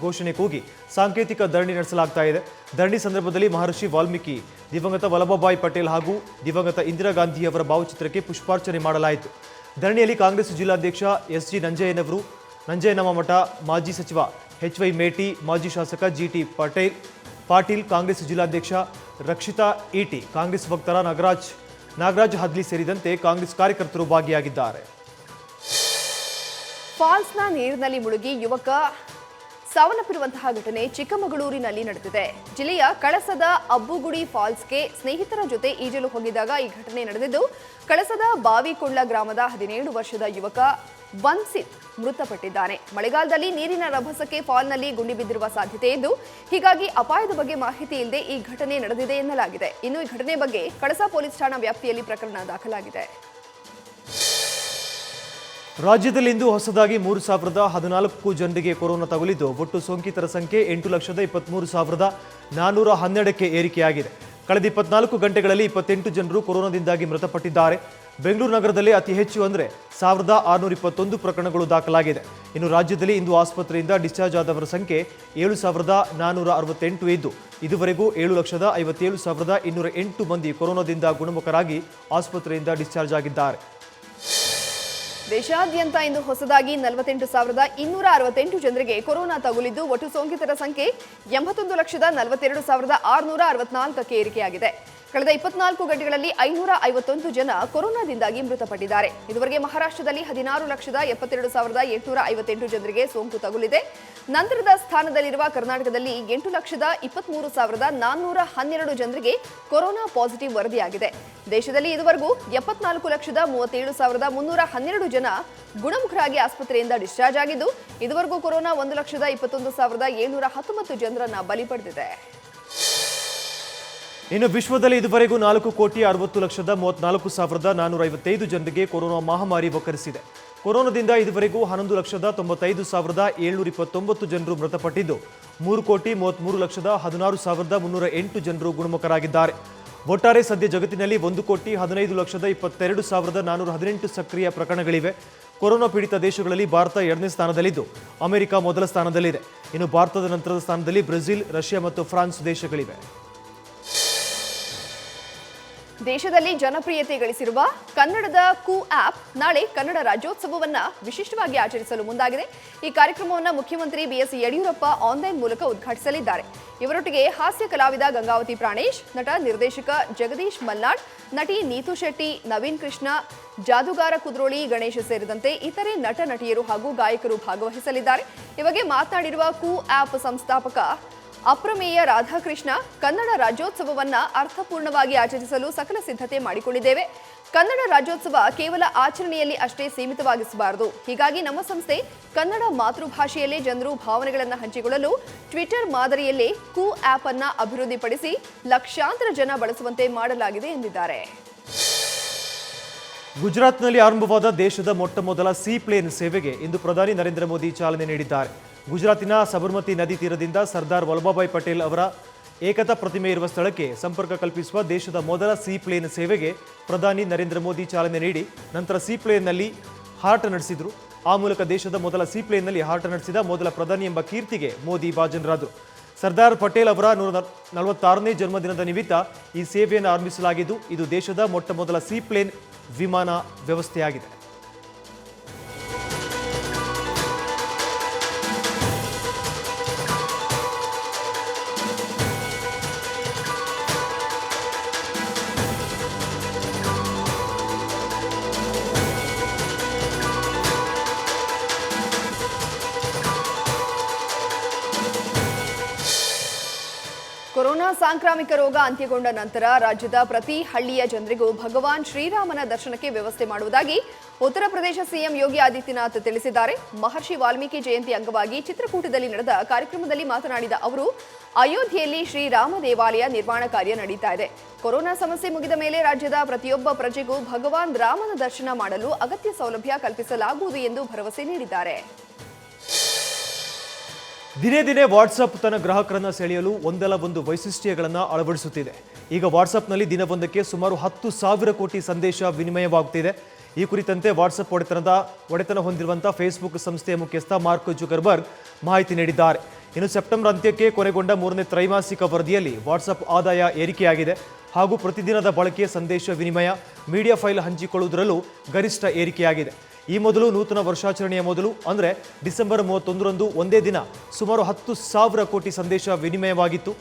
ಘೋಷಣೆ ಕೂಗಿ ಸಾಂಕೇತಿಕ ಧರಣಿ ನಡೆಸಲಾಗ್ತಾ ಇದೆ. ಧರಣಿ ಸಂದರ್ಭದಲ್ಲಿ ಮಹರ್ಷಿ ವಾಲ್ಮೀಕಿ, ದಿವಂಗತ ವಲ್ಲಭಭಾಯಿ ಪಟೇಲ್ ಹಾಗೂ ದಿವಂಗತ ಇಂದಿರಾ ಗಾಂಧಿ ಅವರ ಭಾವಚಿತ್ರಕ್ಕೆ ಪುಷ್ಪಾರ್ಚನೆ ಮಾಡಲಾಯಿತು. ಧರಣಿಯಲ್ಲಿ ಕಾಂಗ್ರೆಸ್ ಜಿಲ್ಲಾಧ್ಯಕ್ಷ ಎಸ್.ಜಿ. ನಂಜಯ್ಯನಮ್ಮ ಮಠ, ಮಾಜಿ ಸಚಿವ ಎಚ್.ವೈ. ಮೇಟಿ, ಮಾಜಿ ಶಾಸಕ ಜಿ.ಟಿ. ಪಾಟೀಲ್, ಕಾಂಗ್ರೆಸ್ ಜಿಲ್ಲಾಧ್ಯಕ್ಷ ರಕ್ಷಿತಾ ಈಟಿ, ಕಾಂಗ್ರೆಸ್ ವಕ್ತಾರ ನಾಗರಾಜ್ ಹದ್ಲಿ ಸೇರಿದಂತೆ ಕಾಂಗ್ರೆಸ್ ಕಾರ್ಯಕರ್ತರು ಭಾಗಿಯಾಗಿದ್ದಾರೆ. ಫಾಲ್ಸ್ನ ನೀರಿನಲ್ಲಿ ಮುಳುಗಿ ಯುವಕ ಸಾವನ್ನಪ್ಪಿರುವಂತಹ ಘಟನೆ ಚಿಕ್ಕಮಗಳೂರಿನಲ್ಲಿ ನಡೆದಿದೆ. ಜಿಲ್ಲೆಯ ಕಳಸದ ಅಬ್ಬುಗುಡಿ ಫಾಲ್ಸ್ಗೆ ಸ್ನೇಹಿತರ ಜೊತೆ ಈಜಲು ಹೋಗಿದ್ದಾಗ ಈ ಘಟನೆ ನಡೆದಿದ್ದು, ಕಳಸದ ಬಾವಿಕೊಳ್ಳ ಗ್ರಾಮದ 17 ವರ್ಷದ ಯುವಕ ವನ್ಸಿತ್ ಮೃತಪಟ್ಟಿದ್ದಾನೆ. ಮಳೆಗಾಲದಲ್ಲಿ ನೀರಿನ ರಭಸಕ್ಕೆ ಫಾಲ್ನಲ್ಲಿ ಗುಂಡಿ ಬಿದ್ದಿರುವ ಸಾಧ್ಯತೆ ಇದ್ದು, ಹೀಗಾಗಿ ಅಪಾಯದ ಬಗ್ಗೆ ಮಾಹಿತಿ ಇಲ್ಲದೆ ಈ ಘಟನೆ ನಡೆದಿದೆ ಎನ್ನಲಾಗಿದೆ. ಇನ್ನು ಈ ಘಟನೆ ಬಗ್ಗೆ ಕಳಸ ಪೊಲೀಸ್ ಠಾಣಾ ವ್ಯಾಪ್ತಿಯಲ್ಲಿ ಪ್ರಕರಣ ದಾಖಲಾಗಿದೆ. ರಾಜ್ಯದಲ್ಲಿಂದು ಹೊಸದಾಗಿ 3,014 ಜನರಿಗೆ ಕೊರೋನಾ ತಗುಲಿದ್ದು, ಒಟ್ಟು ಸೋಂಕಿತರ ಸಂಖ್ಯೆ 8,23,412ಕ್ಕೆ ಏರಿಕೆಯಾಗಿದೆ. ಕಳೆದ 24 ಗಂಟೆಗಳಲ್ಲಿ 28 ಜನರು ಕೊರೋನಾದಿಂದಾಗಿ ಮೃತಪಟ್ಟಿದ್ದಾರೆ. ಬೆಂಗಳೂರು ನಗರದಲ್ಲಿ ಅತಿ ಹೆಚ್ಚು ಅಂದರೆ 1,621 ಪ್ರಕರಣಗಳು ದಾಖಲಾಗಿದೆ. ಇನ್ನು ರಾಜ್ಯದಲ್ಲಿ ಇಂದು ಆಸ್ಪತ್ರೆಯಿಂದ ಡಿಸ್ಚಾರ್ಜ್ ಆದವರ ಸಂಖ್ಯೆ 7,468 ಇದ್ದು, ಇದುವರೆಗೂ 7,57,208 ಮಂದಿ ಕೊರೋನಾದಿಂದ ಗುಣಮುಖರಾಗಿ ಆಸ್ಪತ್ರೆಯಿಂದ ಡಿಸ್ಚಾರ್ಜ್ ಆಗಿದ್ದಾರೆ. ದೇಶಾದ್ಯಂತ ಇಂದು ಹೊಸದಾಗಿ 48,268 ಜನರಿಗೆ ಕೊರೋನಾ ತಗುಲಿದ್ದು, ಒಟ್ಟು ಸೋಂಕಿತರ ಸಂಖ್ಯೆ 81,42,664ಕ್ಕೆ ಏರಿಕೆಯಾಗಿದೆ. ಕಳೆದ 24 ಗಂಟೆಗಳಲ್ಲಿ 551 ಜನ ಕೊರೋನಾದಿಂದಾಗಿ ಮೃತಪಟ್ಟಿದ್ದಾರೆ. ಇದುವರೆಗೆ ಮಹಾರಾಷ್ಟ್ರದಲ್ಲಿ 16,72,858 ಜನರಿಗೆ ಸೋಂಕು ತಗುಲಿದೆ. ನಂತರದ ಸ್ಥಾನದಲ್ಲಿರುವ ಕರ್ನಾಟಕದಲ್ಲಿ 8,23,412 ಜನರಿಗೆ ಕೊರೋನಾ ಪಾಸಿಟಿವ್ ವರದಿಯಾಗಿದೆ. ದೇಶದಲ್ಲಿ ಇದುವರೆಗೂ 74,37,312 ಜನ ಗುಣಮುಖರಾಗಿ ಆಸ್ಪತ್ರೆಯಿಂದ ಡಿಸ್ಚಾರ್ಜ್ ಆಗಿದ್ದು, ಇದುವರೆಗೂ ಕೊರೋನಾ 1,21,719 ಜನರನ್ನ ಬಲಿ ಪಡೆದಿದೆ. ಇನ್ನು ವಿಶ್ವದಲ್ಲಿ ಇದುವರೆಗೂ 4,60,34,455 ಜನರಿಗೆ ಕೊರೋನಾ ಮಹಾಮಾರಿ ಒಕ್ಕರಿಸಿದೆ. ಕೊರೋನಾದಿಂದ ಇದುವರೆಗೂ 11,95,729 ಜನರು ಮೃತಪಟ್ಟಿದ್ದು, 3,33,16,308 ಜನರು ಗುಣಮುಖರಾಗಿದ್ದಾರೆ. ಒಟ್ಟಾರೆ ಸದ್ಯ ಜಗತ್ತಿನಲ್ಲಿ 1,15,22,418 ಸಕ್ರಿಯ ಪ್ರಕರಣಗಳಿವೆ. ಕೊರೋನಾ ಪೀಡಿತ ದೇಶಗಳಲ್ಲಿ ಭಾರತ 2ನೇ ಸ್ಥಾನದಲ್ಲಿದ್ದು, ಅಮೆರಿಕ ಮೊದಲ ಸ್ಥಾನದಲ್ಲಿದೆ. ಇನ್ನು ಭಾರತದ ನಂತರದ ಸ್ಥಾನದಲ್ಲಿ ಬ್ರೆಜಿಲ್, ರಷ್ಯಾ ಮತ್ತು ಫ್ರಾನ್ಸ್ ದೇಶಗಳಿವೆ. ದೇಶದಲ್ಲಿ ಜನಪ್ರಿಯತೆ ಗಳಿಸಿರುವ ಕನ್ನಡದ ಕು ಆಪ್ ನಾಳೆ ಕನ್ನಡ ರಾಜ್ಯೋತ್ಸವವನ್ನ ವಿಶಿಷ್ಟವಾಗಿ ಆಚರಿಸಲು ಮುಂದಾಗಿದೆ. ಈ ಕಾರ್ಯಕ್ರಮವನ್ನು ಮುಖ್ಯಮಂತ್ರಿ ಬಿಎಸ್ ಯಡಿಯೂರಪ್ಪ ಆನ್ಲೈನ್ ಮೂಲಕ ಉದ್ಘಾಟಿಸಲಿದ್ದಾರೆ. ಇವರೊಟ್ಟಿಗೆ ಹಾಸ್ಯ ಕಲಾವಿದ ಗಂಗಾವತಿ ಪ್ರಾಣೇಶ್, ನಟ ನಿರ್ದೇಶಕ ಜಗದೀಶ್ ಮಲ್ನಾಡ್, ನಟಿ ನೀತು ಶೆಟ್ಟಿ, ನವೀನ್ ಕೃಷ್ಣ, ಜಾದುಗಾರ ಕುದ್ರೋಳಿ ಗಣೇಶ್ ಸೇರಿದಂತೆ ಇತರೆ ನಟ ನಟಿಯರು ಹಾಗೂ ಗಾಯಕರು ಭಾಗವಹಿಸಲಿದ್ದಾರೆ. ಈ ಬಗ್ಗೆ ಮಾತನಾಡಿರುವ ಕು ಆಪ್ ಸಂಸ್ಥಾಪಕ ಅಪ್ರಮೇಯ ರಾಧಾಕೃಷ್ಣ, ಕನ್ನಡ ರಾಜ್ಯೋತ್ಸವವನ್ನ ಅರ್ಥಪೂರ್ಣವಾಗಿ ಆಚರಿಸಲು ಸಕಲ ಸಿದ್ಧತೆ ಮಾಡಿಕೊಂಡಿದ್ದೇವೆ. ಕನ್ನಡ ರಾಜ್ಯೋತ್ಸವ ಕೇವಲ ಆಚರಣೆಯಲ್ಲಿ ಅಷ್ಟೇ ಸೀಮಿತವಾಗಿಸಬಾರದು. ಹೀಗಾಗಿ ನಮ್ಮ ಸಂಸ್ಥೆ ಕನ್ನಡ ಮಾತೃಭಾಷೆಯಲ್ಲೇ ಜನರು ಭಾವನೆಗಳನ್ನು ಹಂಚಿಕೊಳ್ಳಲು ಟ್ವಿಟರ್ ಮಾದರಿಯಲ್ಲೇ ಕು ಆಪ್ ಅನ್ನ ಅಭಿವೃದ್ಧಿಪಡಿಸಿ ಲಕ್ಷಾಂತರ ಜನ ಬಳಸುವಂತೆ ಮಾಡಲಾಗಿದೆ ಎಂದಿದ್ದಾರೆ. ಗುಜರಾತ್ನಲ್ಲಿ ಆರಂಭವಾದ ದೇಶದ ಮೊಟ್ಟಮೊದಲ ಸೀ ಪ್ಲೇನ್ ಸೇವೆಗೆ ಇಂದು ಪ್ರಧಾನಿ ನರೇಂದ್ರ ಮೋದಿ ಚಾಲನೆ ನೀಡಿದ್ದಾರೆ. ಗುಜರಾತಿನ ಸಬರ್ಮತಿ ನದಿ ತೀರದಿಂದ ಸರ್ದಾರ್ ವಲ್ಲಭಭಾಯಿ ಪಟೇಲ್ ಅವರ ಏಕತಾ ಪ್ರತಿಮೆ ಇರುವ ಸ್ಥಳಕ್ಕೆ ಸಂಪರ್ಕ ಕಲ್ಪಿಸುವ ದೇಶದ ಮೊದಲ ಸೀ ಪ್ಲೇನ್ ಸೇವೆಗೆ ಪ್ರಧಾನಿ ನರೇಂದ್ರ ಮೋದಿ ಚಾಲನೆ ನೀಡಿ ನಂತರ ಸೀ ಪ್ಲೇನ್ನಲ್ಲಿ ಹಾರಾಟ ನಡೆಸಿದರು. ಆ ಮೂಲಕ ದೇಶದ ಮೊದಲ ಸೀ ಪ್ಲೇನ್ನಲ್ಲಿ ಹಾರಾಟ ನಡೆಸಿದ ಮೊದಲ ಪ್ರಧಾನಿ ಎಂಬ ಕೀರ್ತಿಗೆ ಮೋದಿ ಭಾಜನರಾದರು. ಸರ್ದಾರ್ ಪಟೇಲ್ ಅವರ 146ನೇ ಜನ್ಮದಿನದ ನಿಮಿತ್ತ ಈ ಸೇವೆಯನ್ನು ಆರಂಭಿಸಲಾಗಿದ್ದು, ಇದು ದೇಶದ ಮೊಟ್ಟಮೊದಲ ಸೀ ಪ್ಲೇನ್ ವಿಮಾನ ವ್ಯವಸ್ಥೆಯಾಗಿದೆ. ಕೊರೋನಾ ಸಾಂಕ್ರಾಮಿಕ ರೋಗ ಅಂತ್ಯಗೊಂಡ ನಂತರ ರಾಜ್ಯದ ಪ್ರತಿ ಹಳ್ಳಿಯ ಜನರಿಗೂ ಭಗವಾನ್ ಶ್ರೀರಾಮನ ದರ್ಶನಕ್ಕೆ ವ್ಯವಸ್ಥೆ ಮಾಡುವುದಾಗಿ ಉತ್ತರ ಪ್ರದೇಶ ಸಿಎಂ ಯೋಗಿ ಆದಿತ್ಯನಾಥ್ ತಿಳಿಸಿದ್ದಾರೆ. ಮಹರ್ಷಿ ವಾಲ್ಮೀಕಿ ಜಯಂತಿ ಅಂಗವಾಗಿ ಚಿತ್ರಕೂಟದಲ್ಲಿ ನಡೆದ ಕಾರ್ಯಕ್ರಮದಲ್ಲಿ ಮಾತನಾಡಿದ ಅವರು, ಅಯೋಧ್ಯೆಯಲ್ಲಿ ಶ್ರೀರಾಮ ದೇವಾಲಯ ನಿರ್ಮಾಣ ಕಾರ್ಯ ನಡೀತಾ ಇದೆ. ಕೊರೋನಾ ಸಮಸ್ಯೆ ಮುಗಿದ ಮೇಲೆ ರಾಜ್ಯದ ಪ್ರತಿಯೊಬ್ಬ ಪ್ರಜೆಗೂ ಭಗವಾನ್ ರಾಮನ ದರ್ಶನ ಮಾಡಲು ಅಗತ್ಯ ಸೌಲಭ್ಯ ಕಲ್ಪಿಸಲಾಗುವುದು ಎಂದು ಭರವಸೆ ನೀಡಿದ್ದಾರೆ. ದಿನೇ ದಿನೇ ವಾಟ್ಸಪ್ ತನ್ನ ಗ್ರಾಹಕರನ್ನು ಸೆಳೆಯಲು ಒಂದಲ್ಲ ಒಂದು ವೈಶಿಷ್ಟ್ಯಗಳನ್ನು ಅಳವಡಿಸುತ್ತಿದೆ. ಈಗ ವಾಟ್ಸಪ್ನಲ್ಲಿ ದಿನವೊಂದಕ್ಕೆ ಸುಮಾರು 10,000 ಕೋಟಿ ಸಂದೇಶ ವಿನಿಮಯವಾಗುತ್ತಿದೆ. ಈ ಕುರಿತಂತೆ ವಾಟ್ಸಪ್ ಒಡೆತನ ಹೊಂದಿರುವಂಥ ಫೇಸ್ಬುಕ್ ಸಂಸ್ಥೆಯ ಮುಖ್ಯಸ್ಥ ಮಾರ್ಕ್ ಜುಕರ್ಬರ್ಗ್ ಮಾಹಿತಿ ನೀಡಿದ್ದಾರೆ. ಇನ್ನು ಸೆಪ್ಟೆಂಬರ್ ಅಂತ್ಯಕ್ಕೆ ಕೊನೆಗೊಂಡ 3ನೇ ತ್ರೈಮಾಸಿಕ ವರದಿಯಲ್ಲಿ ವಾಟ್ಸಪ್ ಆದಾಯ ಏರಿಕೆಯಾಗಿದೆ ಹಾಗೂ ಪ್ರತಿದಿನದ ಬಳಕೆ, ಸಂದೇಶ ವಿನಿಮಯ, ಮೀಡಿಯಾ ಫೈಲ್ ಹಂಚಿಕೊಳ್ಳುವುದರಲ್ಲೂ ಗರಿಷ್ಠ ಏರಿಕೆಯಾಗಿದೆ. ಈ ಮೊದಲು ನೂತನ ವರ್ಷಾಚರಣೆಯ ಮೊದಲು ಅಂದರೆ ಡಿಸೆಂಬರ್ 31ರಂದು ಒಂದೇ ದಿನ ಸುಮಾರು 10,000 ಕೋಟಿ ಸಂದೇಶ ವಿನಿಮಯವಾಗಿತ್ತು.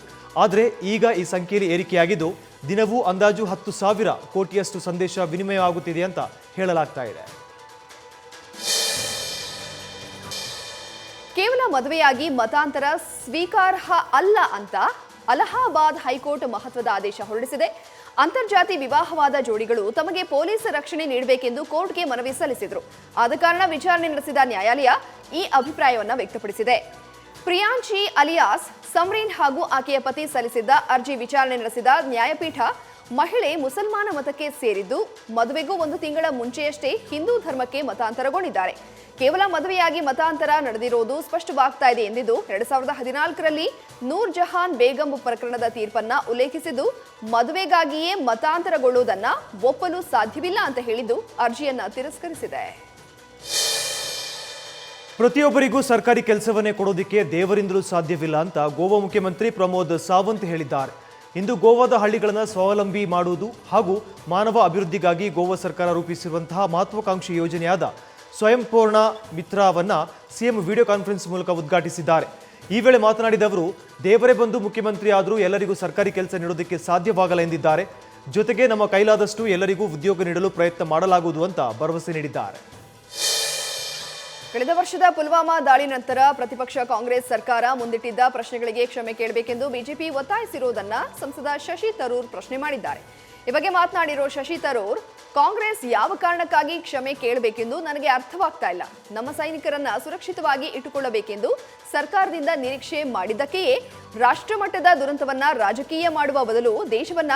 ಆದರೆ ಈಗ ಈ ಸಂಖ್ಯೆಯಲ್ಲಿ ಏರಿಕೆಯಾಗಿದ್ದು ದಿನವೂ ಅಂದಾಜು 10,000 ಕೋಟಿಯಷ್ಟು ಸಂದೇಶ ವಿನಿಮಯ ಆಗುತ್ತಿದೆ ಅಂತ ಹೇಳಲಾಗ್ತಾ ಇದೆ. ಕೇವಲ ಮದುವೆಯಾಗಿ ಮತಾಂತರ ಸ್ವೀಕಾರಾರ್ಹ ಅಲ್ಲ ಅಂತ ಅಲಹಾಬಾದ್ ಹೈಕೋರ್ಟ್ ಮಹತ್ವದ ಆದೇಶ ಹೊರಡಿಸಿದೆ. ಅಂತರ್ಜಾತಿ ವಿವಾಹವಾದ ಜೋಡಿಗಳು ತಮಗೆ ಪೊಲೀಸ್ ರಕ್ಷಣೆ ನೀಡಬೇಕೆಂದು ಕೋರ್ಟ್ಗೆ ಮನವಿ ಸಲ್ಲಿಸಿದರು. ಆದ ಕಾರಣ ವಿಚಾರಣೆ ನಡೆಸಿದ ನ್ಯಾಯಾಲಯ ಈ ಅಭಿಪ್ರಾಯವನ್ನು ವ್ಯಕ್ತಪಡಿಸಿದೆ. ಪ್ರಿಯಾಂಶಿ ಅಲಿಯಾಸ್ ಸಮರೀನ್ ಹಾಗೂ ಆಕೆಯ ಪತಿ ಸಲ್ಲಿಸಿದ್ದ ಅರ್ಜಿ ವಿಚಾರಣೆ ನಡೆಸಿದ ನ್ಯಾಯಪೀಠ, ಮಹಿಳೆ ಮುಸಲ್ಮಾನ ಮತಕ್ಕೆ ಸೇರಿದ್ದು ಮದುವೆಗೂ 1 ತಿಂಗಳ ಮುಂಚೆಯಷ್ಟೇ ಹಿಂದೂ ಧರ್ಮಕ್ಕೆ ಮತಾಂತರಗೊಂಡಿದ್ದಾರೆ. ಕೇವಲ ಮದುವೆಯಾಗಿ ಮತಾಂತರ ನಡೆದಿರೋದು ಸ್ಪಷ್ಟವಾಗ್ತಾ ಇದೆ ಎಂದಿದ್ದು, 2014ರಲ್ಲಿ ನೂರ್ ಜಹಾನ್ ಬೇಗಂ ಪ್ರಕರಣದ ತೀರ್ಪನ್ನ ಉಲ್ಲೇಖಿಸಿದ್ದು, ಮದುವೆಗಾಗಿಯೇ ಮತಾಂತರಗೊಳ್ಳುವುದನ್ನ ಒಪ್ಪಲು ಸಾಧ್ಯವಿಲ್ಲ ಅಂತ ಹೇಳಿದ್ದು ಅರ್ಜಿಯನ್ನ ತಿರಸ್ಕರಿಸಿದೆ. ಪ್ರತಿಯೊಬ್ಬರಿಗೂ ಸರ್ಕಾರಿ ಕೆಲಸವನ್ನೇ ಕೊಡೋದಕ್ಕೆ ದೇವರಿಂದಲೂ ಸಾಧ್ಯವಿಲ್ಲ ಅಂತ ಗೋವಾ ಮುಖ್ಯಮಂತ್ರಿ ಪ್ರಮೋದ್ ಸಾವಂತ್ ಹೇಳಿದ್ದಾರೆ. ಇಂದು ಗೋವಾದ ಹಳ್ಳಿಗಳನ್ನು ಸ್ವಾವಲಂಬಿ ಮಾಡುವುದು ಹಾಗೂ ಮಾನವ ಅಭಿವೃದ್ಧಿಗಾಗಿ ಗೋವಾ ಸರ್ಕಾರ ರೂಪಿಸಿರುವಂತಹ ಮಹತ್ವಾಕಾಂಕ್ಷಿ ಯೋಜನೆಯಾದ ಸ್ವಯಂಪೂರ್ಣ ಮಿತ್ರವನ್ನು ಸಿಎಂ ವಿಡಿಯೋ ಕಾನ್ಫರೆನ್ಸ್ ಮೂಲಕ ಉದ್ಘಾಟಿಸಿದ್ದಾರೆ. ಈ ವೇಳೆ ಮಾತನಾಡಿದ ಅವರು, ದೇವರೇ ಬಂದು ಮುಖ್ಯಮಂತ್ರಿ ಆದರೂ ಎಲ್ಲರಿಗೂ ಸರ್ಕಾರಿ ಕೆಲಸ ನೀಡೋದಕ್ಕೆ ಸಾಧ್ಯವಾಗಲ್ಲ ಎಂದಿದ್ದಾರೆ. ಜೊತೆಗೆ ನಮ್ಮ ಕೈಲಾದಷ್ಟು ಎಲ್ಲರಿಗೂ ಉದ್ಯೋಗ ನೀಡಲು ಪ್ರಯತ್ನ ಮಾಡಲಾಗುವುದು ಅಂತ ಭರವಸೆ ನೀಡಿದ್ದಾರೆ. ಕಳೆದ ವರ್ಷದ ಪುಲ್ವಾಮಾ ದಾಳಿ ನಂತರ ಪ್ರತಿಪಕ್ಷ ಕಾಂಗ್ರೆಸ್ ಸರ್ಕಾರ ಮುಂದಿಟ್ಟಿದ್ದ ಪ್ರಶ್ನೆಗಳಿಗೆ ಕ್ಷಮೆ ಕೇಳಬೇಕೆಂದು ಬಿಜೆಪಿ ಒತ್ತಾಯಿಸಿರುವುದನ್ನು ಸಂಸದ ಶಶಿ ತರೂರ್ ಪ್ರಶ್ನೆ ಮಾಡಿದ್ದಾರೆ. ಈ ಬಗ್ಗೆ ಮಾತನಾಡಿರೋ ಶಶಿ ತರೂರ್, ಕಾಂಗ್ರೆಸ್ ಯಾವ ಕಾರಣಕ್ಕಾಗಿ ಕ್ಷಮೆ ಕೇಳಬೇಕೆಂದು ನನಗೆ ಅರ್ಥವಾಗ್ತಾ ಇಲ್ಲ. ನಮ್ಮ ಸೈನಿಕರನ್ನ ಸುರಕ್ಷಿತವಾಗಿ ಇಟ್ಟುಕೊಳ್ಳಬೇಕೆಂದು ಸರ್ಕಾರದಿಂದ ನಿರೀಕ್ಷೆ ಮಾಡಿದ್ದಕ್ಕೆಯೇ ರಾಷ್ಟ್ರಮಟ್ಟದ ದುರಂತವನ್ನ ರಾಜಕೀಯ ಮಾಡುವ ಬದಲು ದೇಶವನ್ನ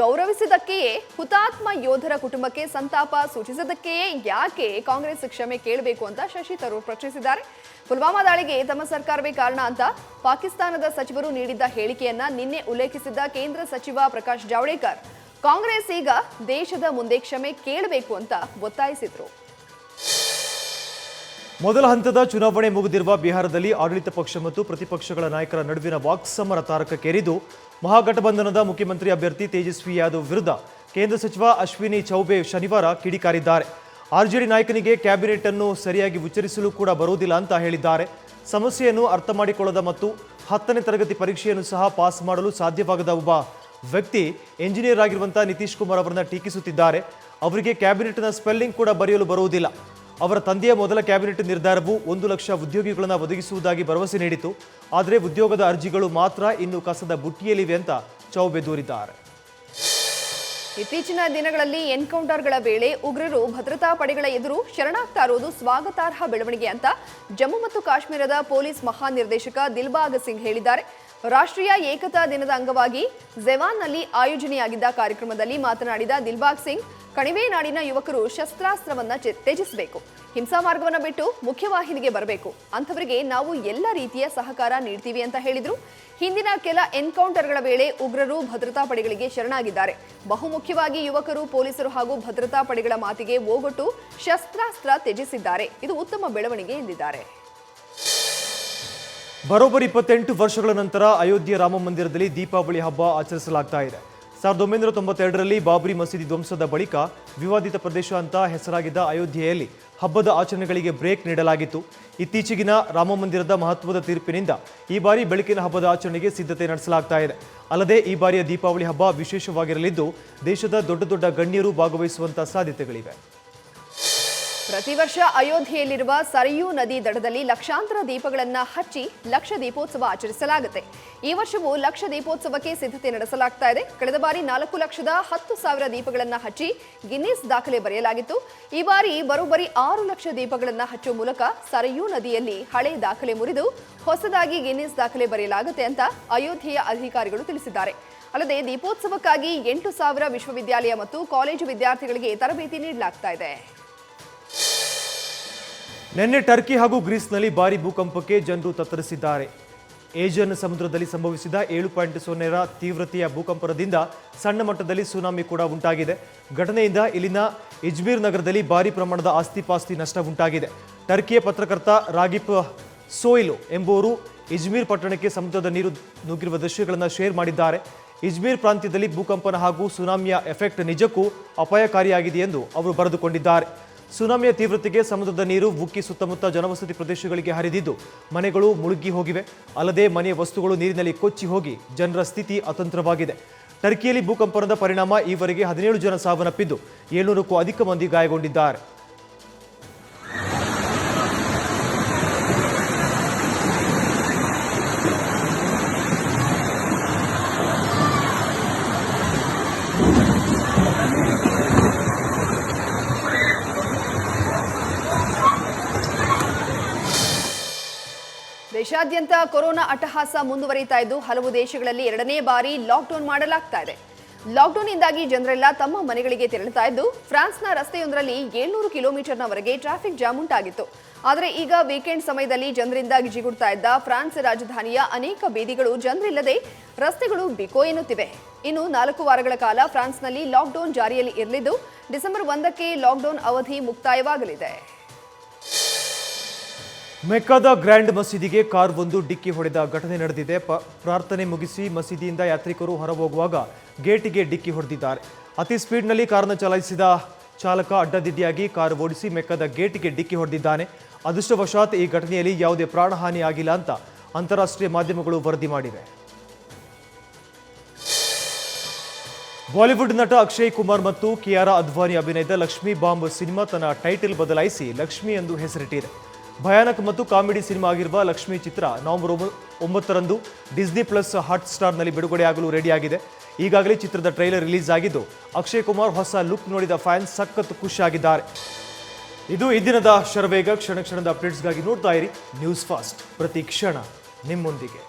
ಗೌರವಿಸಿದ್ದಕ್ಕೆಯೇ ಹುತಾತ್ಮ ಯೋಧರ ಕುಟುಂಬಕ್ಕೆ ಸಂತಾಪ ಸೂಚಿಸಿದ್ದಕ್ಕೆಯೇ ಯಾಕೆ ಕಾಂಗ್ರೆಸ್ ಕ್ಷಮೆ ಕೇಳಬೇಕು ಅಂತ ಶಶಿ ತರೂರ್ ಪ್ರಶ್ನಿಸಿದ್ದಾರೆ. ಪುಲ್ವಾಮಾ ದಾಳಿಗೆ ತಮ್ಮ ಸರ್ಕಾರವೇ ಕಾರಣ ಅಂತ ಪಾಕಿಸ್ತಾನದ ಸಚಿವರು ನೀಡಿದ್ದ ಹೇಳಿಕೆಯನ್ನ ನಿನ್ನೆ ಉಲ್ಲೇಖಿಸಿದ್ದ ಕೇಂದ್ರ ಸಚಿವ ಪ್ರಕಾಶ್ ಜಾವಡೇಕರ್, ಕಾಂಗ್ರೆಸ್ ಈಗ ದೇಶದ ಮುಂದೆ ಕ್ಷಮೆ ಕೇಳಬೇಕು ಅಂತ ಒತ್ತಾಯಿಸಿದ್ರು. ಮೊದಲ ಹಂತದ ಚುನಾವಣೆ ಮುಗಿದಿರುವ ಬಿಹಾರದಲ್ಲಿ ಆಡಳಿತ ಪಕ್ಷ ಮತ್ತು ಪ್ರತಿಪಕ್ಷಗಳ ನಾಯಕರ ನಡುವಿನ ವಾಕ್ಸಮರ ತಾರಕಕ್ಕೇರಿದ್ದು, ಮಹಾಗಠಬಂಧನದ ಮುಖ್ಯಮಂತ್ರಿ ಅಭ್ಯರ್ಥಿ ತೇಜಸ್ವಿ ಯಾದವ್ ವಿರುದ್ಧ ಕೇಂದ್ರ ಸಚಿವ ಅಶ್ವಿನಿ ಚೌಬೆ ಶನಿವಾರ ಕಿಡಿಕಾರಿದ್ದಾರೆ. ಆರ್ಜೆಡಿ ನಾಯಕನಿಗೆ ಕ್ಯಾಬಿನೆಟ್ ಅನ್ನು ಸರಿಯಾಗಿ ಉಚ್ಚರಿಸಲು ಕೂಡ ಬರುವುದಿಲ್ಲ ಅಂತ ಹೇಳಿದ್ದಾರೆ. ಸಮಸ್ಯೆಯನ್ನು ಅರ್ಥ ಮಾಡಿಕೊಳ್ಳದ ಮತ್ತು 10ನೇ ತರಗತಿ ಪರೀಕ್ಷೆಯನ್ನು ಸಹ ಪಾಸ್ ಮಾಡಲು ಸಾಧ್ಯವಾಗದ ಒಬ್ಬ ವ್ಯಕ್ತಿ ಎಂಜಿನಿಯರ್ ಆಗಿರುವಂಥ ನಿತೀಶ್ ಕುಮಾರ್ ಅವರನ್ನ ಟೀಕಿಸುತ್ತಿದ್ದಾರೆ. ಅವರಿಗೆ ಕ್ಯಾಬಿನೆಟ್ನ ಸ್ಪೆಲ್ಲಿಂಗ್ ಕೂಡ ಬರೆಯಲು ಬರುವುದಿಲ್ಲ. ಅವರ ತಂದೆಯ ಮೊದಲ ಕ್ಯಾಬಿನೆಟ್ ನಿರ್ಧಾರವು 1 ಲಕ್ಷ ಉದ್ಯೋಗಿಗಳನ್ನು ಒದಗಿಸುವುದಾಗಿ ಭರವಸೆ ನೀಡಿತು. ಆದರೆ ಉದ್ಯೋಗದ ಅರ್ಜಿಗಳು ಮಾತ್ರ ಇನ್ನು ಕಸದ ಬುಟ್ಟಿಯಲ್ಲಿವೆ ಅಂತ ಚೌಬೆ ದೂರಿದ್ದಾರೆ. ಇತ್ತೀಚಿನ ದಿನಗಳಲ್ಲಿ ಎನ್ಕೌಂಟರ್ಗಳ ವೇಳೆ ಉಗ್ರರು ಭದ್ರತಾ ಪಡೆಗಳ ಎದುರು ಶರಣಾಗ್ತಾ ಇರುವುದು ಸ್ವಾಗತಾರ್ಹ ಬೆಳವಣಿಗೆ ಅಂತ ಜಮ್ಮು ಮತ್ತು ಕಾಶ್ಮೀರದ ಪೊಲೀಸ್ ಮಹಾನಿರ್ದೇಶಕ ದಿಲ್ಬಾಗ್ ಸಿಂಗ್ ಹೇಳಿದ್ದಾರೆ. ರಾಷ್ಟ್ರೀಯ ಏಕತಾ ದಿನದ ಅಂಗವಾಗಿ ಝೆವಾನ್ನಲ್ಲಿ ಆಯೋಜನೆಯಾಗಿದ್ದ ಕಾರ್ಯಕ್ರಮದಲ್ಲಿ ಮಾತನಾಡಿದ ದಿಲ್ಬಾಗ್ ಸಿಂಗ್, ಕಣಿವೆ ನಾಡಿನ ಯುವಕರು ಶಸ್ತ್ರಾಸ್ತ್ರವನ್ನ ತ್ಯಜಿಸಬೇಕು, ಹಿಂಸಾ ಮಾರ್ಗವನ್ನು ಬಿಟ್ಟು ಮುಖ್ಯವಾಹಿನಿಗೆ ಬರಬೇಕು, ಅಂಥವರಿಗೆ ನಾವು ಎಲ್ಲ ರೀತಿಯ ಸಹಕಾರ ನೀಡ್ತೀವಿ ಅಂತ ಹೇಳಿದ್ರು. ಹಿಂದಿನ ಕೆಲ ಎನ್ಕೌಂಟರ್ಗಳ ವೇಳೆ ಉಗ್ರರು ಭದ್ರತಾ ಪಡೆಗಳಿಗೆ ಶರಣಾಗಿದ್ದಾರೆ. ಬಹುಮುಖ್ಯವಾಗಿ ಯುವಕರು ಪೊಲೀಸರು ಹಾಗೂ ಭದ್ರತಾ ಪಡೆಗಳ ಮಾತಿಗೆ ಓಗೊಟ್ಟು ಶಸ್ತ್ರಾಸ್ತ್ರ ತ್ಯಜಿಸಿದ್ದಾರೆ. ಇದು ಉತ್ತಮ ಬೆಳವಣಿಗೆ ಎಂದಿದ್ದಾರೆ. ಬರೋಬ್ಬರಿ 28 ವರ್ಷಗಳ ನಂತರ ಅಯೋಧ್ಯೆ ರಾಮ ಮಂದಿರದಲ್ಲಿ ದೀಪಾವಳಿ ಹಬ್ಬ ಆಚರಿಸಲಾಗ್ತಾ ಇದೆ. 1992ರಲ್ಲಿ ಬಾಬ್ರಿ ಮಸೀದಿ ಧ್ವಂಸದ ಬಳಿಕ ವಿವಾದಿತ ಪ್ರದೇಶ ಅಂತ ಹೆಸರಾಗಿದ್ದ ಅಯೋಧ್ಯೆಯಲ್ಲಿ ಹಬ್ಬದ ಆಚರಣೆಗಳಿಗೆ ಬ್ರೇಕ್ ನೀಡಲಾಗಿತ್ತು. ಇತ್ತೀಚೆಗಿನ ರಾಮ ಮಂದಿರದ ಮಹತ್ವದ ತೀರ್ಪಿನಿಂದ ಈ ಬಾರಿ ಬೆಳಕಿನ ಹಬ್ಬದ ಆಚರಣೆಗೆ ಸಿದ್ಧತೆ ನಡೆಸಲಾಗ್ತಾ ಇದೆ. ಅಲ್ಲದೆ ಈ ಬಾರಿಯ ದೀಪಾವಳಿ ಹಬ್ಬ ವಿಶೇಷವಾಗಿರಲಿದ್ದು, ದೇಶದ ದೊಡ್ಡ ದೊಡ್ಡ ಗಣ್ಯರು ಭಾಗವಹಿಸುವಂಥ ಸಾಧ್ಯತೆಗಳಿವೆ. ಪ್ರತಿ ವರ್ಷ ಅಯೋಧ್ಯೆಯಲ್ಲಿರುವ ಸರಯೂ ನದಿ ದಡದಲ್ಲಿ ಲಕ್ಷಾಂತರ ದೀಪಗಳನ್ನು ಹಚ್ಚಿ ಲಕ್ಷ ದೀಪೋತ್ಸವ ಆಚರಿಸಲಾಗುತ್ತೆ. ಈ ವರ್ಷವೂ ಲಕ್ಷ ದೀಪೋತ್ಸವಕ್ಕೆ ಸಿದ್ಧತೆ ನಡೆಸಲಾಗ್ತಾ ಇದೆ. ಕಳೆದ ಬಾರಿ 4,10,000 ದೀಪಗಳನ್ನು ಹಚ್ಚಿ ಗಿನ್ನಿಸ್ ದಾಖಲೆ ಬರೆಯಲಾಗಿತ್ತು. ಈ ಬಾರಿ ಬರೋಬ್ಬರಿ 6 ಲಕ್ಷ ದೀಪಗಳನ್ನು ಹಚ್ಚುವ ಮೂಲಕ ಸರಯೂ ನದಿಯಲ್ಲಿ ಹಳೆ ದಾಖಲೆ ಮುರಿದು ಹೊಸದಾಗಿ ಗಿನ್ನಿಸ್ ದಾಖಲೆ ಬರೆಯಲಾಗುತ್ತೆ ಅಂತ ಅಯೋಧ್ಯೆಯ ಅಧಿಕಾರಿಗಳು ತಿಳಿಸಿದ್ದಾರೆ. ಅಲ್ಲದೆ ದೀಪೋತ್ಸವಕ್ಕಾಗಿ 8,000 ವಿಶ್ವವಿದ್ಯಾಲಯ ಮತ್ತು ಕಾಲೇಜು ವಿದ್ಯಾರ್ಥಿಗಳಿಗೆ ತರಬೇತಿ ನೀಡಲಾಗ್ತಾ ಇದೆ. ನಿನ್ನೆ ಟರ್ಕಿ ಹಾಗೂ ಗ್ರೀಸ್ನಲ್ಲಿ ಭಾರಿ ಭೂಕಂಪಕ್ಕೆ ಜನರು ತತ್ತರಿಸಿದ್ದಾರೆ. ಏಜನ್ ಸಮುದ್ರದಲ್ಲಿ ಸಂಭವಿಸಿದ 7.0ರ ತೀವ್ರತೆಯ ಭೂಕಂಪನದಿಂದ ಸಣ್ಣ ಮಟ್ಟದಲ್ಲಿ ಸುನಾಮಿ ಕೂಡ ಉಂಟಾಗಿದೆ. ಘಟನೆಯಿಂದ ಇಲ್ಲಿನ ಇಜ್ಮೀರ್ ನಗರದಲ್ಲಿ ಭಾರಿ ಪ್ರಮಾಣದ ಆಸ್ತಿಪಾಸ್ತಿ ನಷ್ಟ ಉಂಟಾಗಿದೆ. ಟರ್ಕಿಯ ಪತ್ರಕರ್ತ ರಾಗಿಪ್ ಸೋಯಿಲು ಎಂಬುವರು ಇಜ್ಮೀರ್ ಪಟ್ಟಣಕ್ಕೆ ಸಮುದ್ರದ ನೀರು ನುಗ್ಗಿರುವ ದೃಶ್ಯಗಳನ್ನು ಶೇರ್ ಮಾಡಿದ್ದಾರೆ. ಇಜ್ಮೀರ್ ಪ್ರಾಂತ್ಯದಲ್ಲಿ ಭೂಕಂಪನ ಹಾಗೂ ಸುನಾಮಿಯ ಎಫೆಕ್ಟ್ ನಿಜಕ್ಕೂ ಅಪಾಯಕಾರಿಯಾಗಿದೆ ಎಂದು ಅವರು ಬರೆದುಕೊಂಡಿದ್ದಾರೆ. ಸುನಾಮಿಯ ತೀವ್ರತೆಗೆ ಸಮುದ್ರದ ನೀರು ಉಕ್ಕಿ ಸುತ್ತಮುತ್ತ ಜನವಸತಿ ಪ್ರದೇಶಗಳಿಗೆ ಹರಿದಿದ್ದು ಮನೆಗಳು ಮುಳುಗಿ ಹೋಗಿವೆ. ಅಲ್ಲದೆ ಮನೆಯ ವಸ್ತುಗಳು ನೀರಿನಲ್ಲಿ ಕೊಚ್ಚಿ ಹೋಗಿ ಜನರ ಸ್ಥಿತಿ ಅತಂತ್ರವಾಗಿದೆ. ಟರ್ಕಿಯಲ್ಲಿ ಭೂಕಂಪನದ ಪರಿಣಾಮ ಈವರೆಗೆ 17 ಜನ ಸಾವನ್ನಪ್ಪಿದ್ದು 700ಕ್ಕೂ ಅಧಿಕ ಮಂದಿ ಗಾಯಗೊಂಡಿದ್ದಾರೆ. ದೇಶಾದ್ಯಂತ ಕೊರೋನಾ ಅಟ್ಟಹಾಸ ಮುಂದುವರಿತಾ ಇದ್ದು ಹಲವು ದೇಶಗಳಲ್ಲಿ 2ನೇ ಬಾರಿ ಲಾಕ್ಡೌನ್ ಮಾಡಲಾಗ್ತಾ ಇದೆ. ಲಾಕ್ಡೌನ್ನಿಂದಾಗಿ ಜನರೆಲ್ಲ ತಮ್ಮ ಮನೆಗಳಿಗೆ ತೆರಳುತ್ತಾ ಇದ್ದು ಫ್ರಾನ್ಸ್ನ ರಸ್ತೆಯೊಂದರಲ್ಲಿ 700 ಕಿಲೋಮೀಟರ್ನವರೆಗೆ ಟ್ರಾಫಿಕ್ ಜಾಮ್ ಉಂಟಾಗಿತ್ತು. ಆದರೆ ಈಗ ವೀಕೆಂಡ್ ಸಮಯದಲ್ಲಿ ಜನರಿಂದ ಗಿಜಿಗುಡ್ತಾ ಇದ್ದ ಫ್ರಾನ್ಸ್ ರಾಜಧಾನಿಯ ಅನೇಕ ಬೀದಿಗಳು ಜನರಿಲ್ಲದೆ ರಸ್ತೆಗಳು ಬಿಕೋ ಎನ್ನುತ್ತಿವೆ. ಇನ್ನು 4 ವಾರಗಳ ಕಾಲ ಫ್ರಾನ್ಸ್ನಲ್ಲಿ ಲಾಕ್ಡೌನ್ ಜಾರಿಯಲ್ಲಿ ಇರಲಿದ್ದು ಡಿಸೆಂಬರ್ 1ಕ್ಕೆ ಲಾಕ್ಡೌನ್ ಅವಧಿ ಮುಕ್ತಾಯವಾಗಲಿದೆ. ಮೆಕ್ಕಾದ ಗ್ರ್ಯಾಂಡ್ ಮಸೀದಿಗೆ ಕಾರ್ ಒಂದು ಡಿಕ್ಕಿ ಹೊಡೆದ ಘಟನೆ ನಡೆದಿದೆ. ಪ್ರಾರ್ಥನೆ ಮುಗಿಸಿ ಮಸೀದಿಯಿಂದ ಯಾತ್ರಿಕರು ಹೊರಹೋಗುವಾಗ ಗೇಟಿಗೆ ಡಿಕ್ಕಿ ಹೊಡೆದಿದ್ದಾರೆ. ಅತಿ ಸ್ಪೀಡ್ನಲ್ಲಿ ಕಾರನ್ನು ಚಲಾಯಿಸಿದ ಚಾಲಕ ಅಡ್ಡದಿಡ್ಡಿಯಾಗಿ ಕಾರು ಓಡಿಸಿ ಮೆಕ್ಕಾದ ಗೇಟಿಗೆ ಡಿಕ್ಕಿ ಹೊಡೆದಿದ್ದಾನೆ. ಅದೃಷ್ಟವಶಾತ್ ಈ ಘಟನೆಯಲ್ಲಿ ಯಾವುದೇ ಪ್ರಾಣಹಾನಿ ಆಗಿಲ್ಲ ಅಂತ ಅಂತಾರಾಷ್ಟ್ರೀಯ ಮಾಧ್ಯಮಗಳು ವರದಿ ಮಾಡಿವೆ. ಬಾಲಿವುಡ್ ನಟ ಅಕ್ಷಯ್ ಕುಮಾರ್ ಮತ್ತು ಕಿಯಾರಾ ಅದ್ವಾನಿ ಅಭಿನಯದ ಲಕ್ಷ್ಮಿ ಬಾಂಬ್ ಸಿನಿಮಾ ತನ್ನ ಟೈಟಲ್ ಬದಲಾಯಿಸಿ ಲಕ್ಷ್ಮಿ ಎಂದು ಹೆಸರಿಟ್ಟಿದೆ. ಭಯಾನಕ ಮತ್ತು ಕಾಮಿಡಿ ಸಿನಿಮಾ ಆಗಿರುವ ಲಕ್ಷ್ಮಿ ಚಿತ್ರ ನವೆಂಬರ್ 9ರಂದು ಡಿಸ್ನಿ ಪ್ಲಸ್ ಹಾಟ್ ಸ್ಟಾರ್ನಲ್ಲಿ ಬಿಡುಗಡೆಯಾಗಲು ರೆಡಿಯಾಗಿದೆ. ಈಗಾಗಲೇ ಚಿತ್ರದ ಟ್ರೈಲರ್ ರಿಲೀಸ್ ಆಗಿದ್ದು ಅಕ್ಷಯ್ ಕುಮಾರ್ ಹೊಸ ಲುಕ್ ನೋಡಿದ ಫ್ಯಾನ್ಸ್ ಸಖತ್ ಖುಷಿಯಾಗಿದ್ದಾರೆ. ಇದು ಈ ದಿನದ ಶರವೇಗ. ಕ್ಷಣ ಕ್ಷಣದ ಅಪ್ಡೇಟ್ಸ್ಗಾಗಿ ನೋಡ್ತಾ ಇರಿ ನ್ಯೂಸ್ ಫಾಸ್ಟ್. ಪ್ರತಿ ಕ್ಷಣ ನಿಮ್ಮೊಂದಿಗೆ.